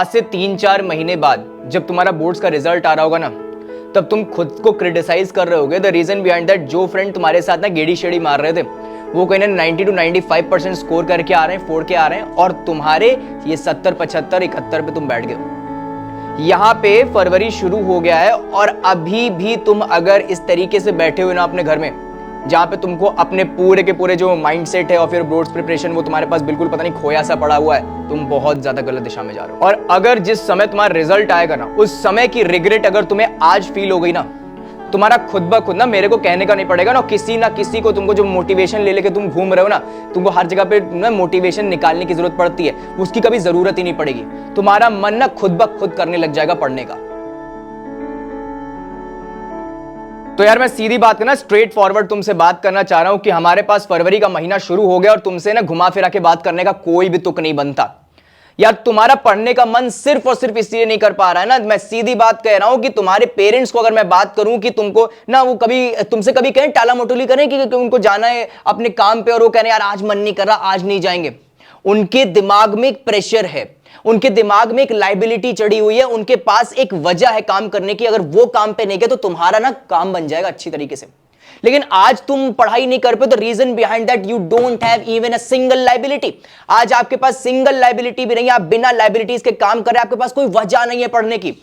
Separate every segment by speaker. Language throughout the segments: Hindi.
Speaker 1: आज से 3-4 महीने बाद जब तुम्हारा बोर्ड्स का रिजल्ट आ रहा होगा ना, तब तुम खुद को क्रिटिसाइज कर रहे होगे। द रीजन बिहाइंड दैट, जो फ्रेंड तुम्हारे साथ ना गेड़ी शेड़ी मार रहे थे, वो कहीं ना 90 to 95% स्कोर करके आ रहे हैं, फोड़ के आ रहे हैं, और तुम्हारे ये 70, 75, 71 पे तुम बैठ गए। यहाँ पे फरवरी शुरू हो गया है और अभी भी तुम अगर इस तरीके से बैठे हुए ना अपने घर में, जहां पे तुमको अपने पूरे के पूरे जो माइंडसेट है और फिर बोर्ड्स प्रिपरेशन वो तुम्हारे पास बिल्कुल पता नहीं खोया सा पड़ा हुआ है, तुम बहुत ज्यादा गलत दिशा में जा रहे हो। और अगर जिस समय तुम्हारा रिजल्ट आएगा ना, उस समय की रिग्रेट अगर तुम्हें आज फील हो गई ना, तुम्हारा खुद ब खुद ना, मेरे को कहने का नहीं पड़ेगा ना किसी को तुमको जो मोटिवेशन ले लेके तुम घूम रहे हो ना, तुमको हर जगह पे ना मोटिवेशन निकालने की जरूरत पड़ती है, उसकी कभी जरूरत ही नहीं पड़ेगी। तुम्हारा मन ना खुद ब खुद करने लग जाएगा पढ़ने का। तो यार मैं सीधी बात करना, स्ट्रेट फॉरवर्ड तुमसे बात करना चाह रहा हूं कि हमारे पास फरवरी का महीना शुरू हो गया और तुमसे ना घुमा फिरा के बात करने का कोई भी तुक नहीं बनता। यार तुम्हारा पढ़ने का मन सिर्फ और सिर्फ इसलिए नहीं कर पा रहा है ना, मैं सीधी बात कह रहा हूं कि तुम्हारे पेरेंट्स को अगर मैं बात करूं कि तुमको ना वो कभी तुमसे कभी कहें टाला मटोली करें कि उनको जाना है अपने काम पे और वो कह रहे हैं यार आज मन नहीं कर रहा, आज नहीं जाएंगे। उनके दिमाग में एक प्रेशर है, उनके दिमाग में एक लाइबिलिटी चढ़ी हुई है, उनके पास एक वजह है काम करने की। अगर वो काम पे नहीं गए तो तुम्हारा ना काम बन जाएगा अच्छी तरीके से। लेकिन आज तुम पढ़ाई नहीं कर पाए, तो reason behind that you don't have even a single liability. आज आपके पास सिंगल लाइबिलिटी भी नहीं है, आप बिना लाइबिलिटीज के काम कर रहे हैं, आपके पास कोई वजह नहीं है पढ़ने की।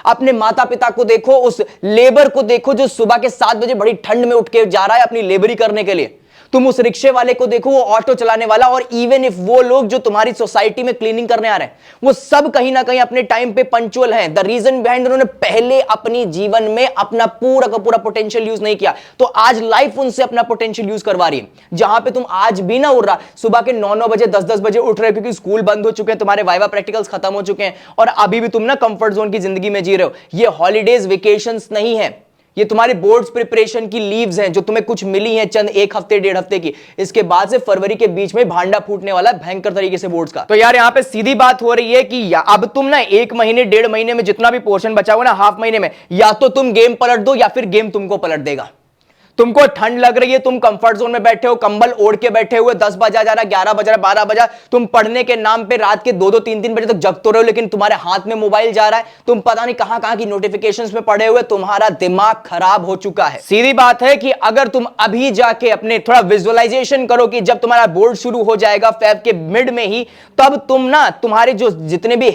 Speaker 1: अपने माता पिता को देखो, उस लेबर को देखो जो सुबह के 7 बजे बड़ी ठंड में उठ के जा रहा है अपनी लेबरी करने के लिए। तुम उस रिक्शे वाले को देखो, वो ऑटो चलाने वाला, और इवन इफ वो लोग जो तुम्हारी सोसाइटी में क्लीनिंग करने आ रहे हैं, वो सब कहीं ना कहीं अपने टाइम पे पंक्चुअल हैं। द रीजन बिहाइंड, उन्होंने पहले अपनी जीवन में अपना पूरा का पूरा पोटेंशियल यूज नहीं किया, तो आज लाइफ उनसे अपना पोटेंशियल यूज करवा रही है। जहां पे तुम आज भी ना उठ रहा, सुबह के 9-9 बजे 10-10 बजे उठ रहे हो क्योंकि स्कूल बंद हो चुके हैं, तुम्हारे वाइवा प्रैक्टिकल्स खत्म हो चुके हैं, और अभी भी तुम ना कंफर्ट जोन की जिंदगी में जी रहे हो। ये हॉलीडेज वेकेशंस नहीं है, ये तुम्हारी बोर्ड्स प्रिपरेशन की लीव्स हैं जो तुम्हें कुछ मिली हैं चंद 1 हफ्ते 1.5 हफ्ते की। इसके बाद से फरवरी के बीच में भांडा फूटने वाला है भयंकर तरीके से बोर्ड्स का। तो यार यहाँ पे सीधी बात हो रही है कि अब तुम ना 1 महीने 1.5 महीने में जितना भी पोर्शन बचा हुआ ना, हाफ महीने में, या तो तुम गेम पलट दो या फिर गेम तुमको पलट देगा। तुमको ठंड लग रही है, तुम कंफर्ट जोन में बैठे हो, कंबल ओढ़ के बैठे हुए, 10 बजा जा रहा, 11 बज रहा, 12 बजा, तुम पढ़ने के नाम पे रात के 2-2, 3-3 बजे तक जगते रहो, लेकिन तुम्हारे हाथ में मोबाइल जा रहा है, तुम पता नहीं कहां कहां की नोटिफिकेशंस में पड़े हुए, तुम्हारा दिमाग खराब हो चुका है। सीधी बात है कि अगर तुम अभी जाके अपने थोड़ा विजुअलाइजेशन करो कि जब तुम्हारा बोर्ड शुरू हो जाएगा फेब के मिड में ही, तब तुम ना तुम्हारे जो जितने भी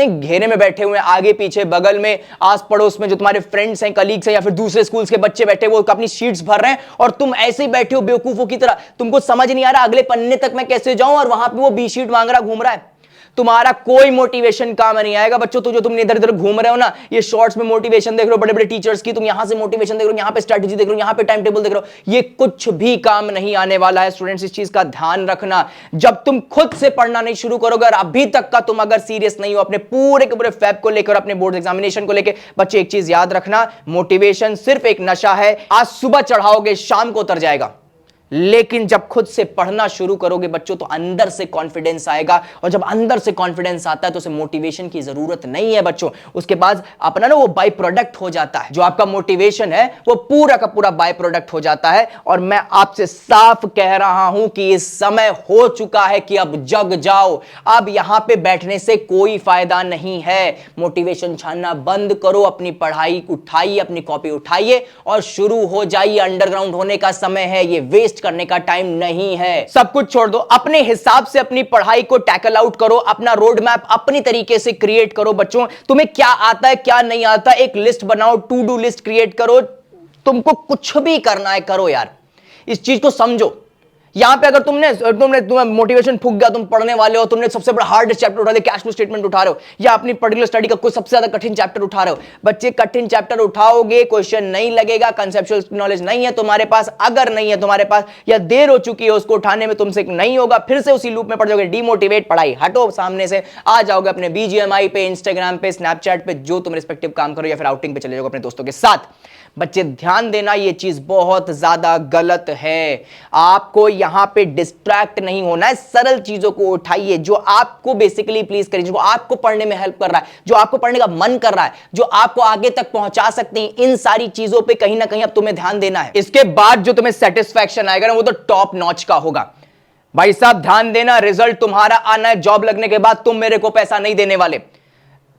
Speaker 1: घेरे में बैठे हुए हैं, आगे पीछे बगल में आस पड़ोस में जो तुम्हारे फ्रेंड्स हैं, कलीग्स हैं, या फिर दूसरे स्कूल्स के बच्चे बैठे वो अपनी शीट्स भर रहे हैं और तुम ऐसे ही बैठे हो बेवकूफों की तरह। तुमको समझ नहीं आ रहा अगले पन्ने तक मैं कैसे जाऊं, और वहां पे वो बी शीट मांग रहा घूम रहा है। तुम्हारा कोई मोटिवेशन काम नहीं आएगा बच्चों। तो जो तुम इधर इधर घूम रहे हो ना, ये शॉर्ट्स में मोटिवेशन देख रहे हो बड़े बड़े टीचर्स की, तुम यहां से मोटिवेशन देख रहे हो, यहां पे स्ट्रेटजी देख रहे हो, यहां पे टाइम टेबल देख रहे हो, ये कुछ भी काम नहीं आने वाला है। स्टूडेंट्स इस चीज का ध्यान रखना, जब तुम खुद से पढ़ना नहीं शुरू करोगे, और अभी तक का तुम अगर सीरियस नहीं हो अपने पूरे के पूरे फैब को लेकर, अपने बोर्ड एग्जामिनेशन को लेकर, बच्चे एक चीज याद रखना, मोटिवेशन सिर्फ एक नशा है। आज सुबह चढ़ाओगे शाम को उतर जाएगा, लेकिन जब खुद से पढ़ना शुरू करोगे बच्चों, तो अंदर से कॉन्फिडेंस आएगा, और जब अंदर से कॉन्फिडेंस आता है तो उसे मोटिवेशन की जरूरत नहीं है बच्चों। उसके बाद अपना ना वो बाय प्रोडक्ट हो जाता है, जो आपका मोटिवेशन है वो पूरा का पूरा बाय प्रोडक्ट हो जाता है। और मैं आपसे साफ कह रहा हूं कि इस समय हो चुका है कि अब जग जाओ। अब यहां पे बैठने से कोई फायदा नहीं है। मोटिवेशन छानना बंद करो, अपनी पढ़ाई उठाइए, अपनी कॉपी उठाइए और शुरू हो जाइए। अंडरग्राउंड होने का समय है, ये वेस्ट करने का टाइम नहीं है। सब कुछ छोड़ दो, अपने हिसाब से अपनी पढ़ाई को टैकल आउट करो, अपना रोड मैप अपनी तरीके से क्रिएट करो। बच्चों तुम्हें क्या आता है क्या नहीं आता, एक लिस्ट बनाओ, टू डू लिस्ट क्रिएट करो। तुमको कुछ भी करना है करो यार, इस चीज को समझो। यहां पे अगर तुम्हें मोटिवेशन फूक गया, तुम पढ़ने वाले हो, तुमने सबसे बड़ा हार्डेस्ट चैप्टर उठा दिया, कैश फ्लो स्टेटमेंट उठा रहे हो, या अपनी पर्टिकुलर स्टडी का कोई सबसे ज्यादा कठिन चैप्टर उठा रहे हो। बच्चे कठिन चैप्टर उठाओगे, क्वेश्चन नहीं लगेगा, कंसेप्चुअल नॉलेज नहीं है तुम्हारे पास, अगर नहीं है तुम्हारे पास, या देर हो चुकी है उसको उठाने में तुमसे नहीं होगा, फिर से उसी लूप में पड़ जाओगे, डिमोटिवेट, पढ़ाई हटो सामने से, आ जाओगे अपने BGMI पे, इंस्टाग्राम पे, स्नैपचैट पे, जो तुम रिस्पेक्टिव काम करो, या फिर आउटिंग पे चले जाओगे अपने दोस्तों के साथ। बच्चे ध्यान देना, ये चीज बहुत ज्यादा गलत है। आपको यहां पे डिस्ट्रैक्ट नहीं होना है, सरल चीजों को उठाइए जो आपको बेसिकली प्लीज करें, जो आपको पढ़ने में हेल्प कर रहा है, जो आपको पढ़ने का मन कर रहा है, जो आपको आगे तक पहुंचा सकते हैं। इन सारी चीजों पे कहीं ना कहीं अब तुम्हें ध्यान देना है। इसके बाद जो तुम्हें सेटिस्फैक्शन आएगा ना, वो तो टॉप नॉच का होगा। भाई साहब ध्यान देना, रिजल्ट तुम्हारा आना है, जॉब लगने के बाद तुम मेरे को पैसा नहीं देने वाले।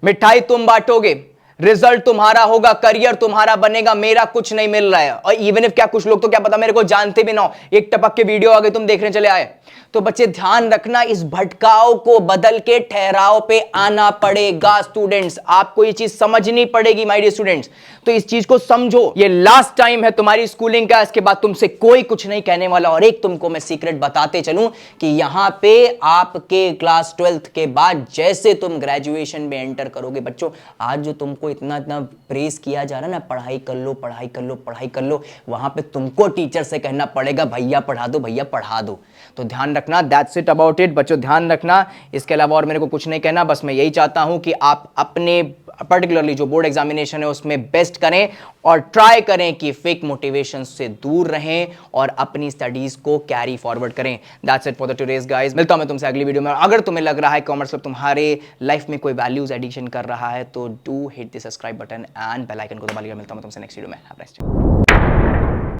Speaker 1: मिठाई तुम बांटोगे, रिजल्ट तुम्हारा होगा, करियर तुम्हारा बनेगा, मेरा कुछ नहीं मिल रहा है। और इवन इफ क्या कुछ लोग तो क्या पता मेरे को जानते भी ना हो, एक टपक के वीडियो आ गए तुम देखने चले आए। तो बच्चे ध्यान रखना, इस भटकाव को बदल के ठहराव पे आना पड़ेगा। स्टूडेंट्स आपको ये चीज समझनी पड़ेगी माय डियर स्टूडेंट्स, तो इस चीज को समझो। ये लास्ट टाइम है तुम्हारी स्कूलिंग का, इसके बाद तुमसे कोई कुछ नहीं कहने वाला। और एक तुमको मैं सीक्रेट बताते चलूं कि यहां पे आपके क्लास 12th के बाद जैसे तुम ग्रेजुएशन में एंटर करोगे बच्चों, आज जो तुमको इतना इतना प्रेस किया जा रहा है ना, पढ़ाई कर लो पढ़ाई कर लो पढ़ाई कर लो, वहां पे तुमको टीचर से कहना पड़ेगा भैया पढ़ा दो भैया पढ़ा दो। तो ध्यान रखना, दैट्स इट अबाउट इट बच्चों, ध्यान रखना। इसके अलावा और मेरे को कुछ नहीं कहना, बस मैं यही चाहता हूं कि आप अपने पर्टिकुलरली जो बोर्ड एग्जामिनेशन है उसमें बेस्ट करें और ट्राई करें कि फेक मोटिवेशन से दूर रहें और अपनी स्टडीज को कैरी फॉरवर्ड करें। That's it for the today's guys. मिलता हूं मैं तुमसे अगली वीडियो में। अगर तुम्हें लग रहा है कॉमर्स क्लब तुम्हारे लाइफ में कोई वैल्यूज एडिशन कर रहा है तो do hit the subscribe button and bell icon को दबा लिया। मिलता हूं मैं तुमसे नेक्स्ट वीडियो में। Have a nice day.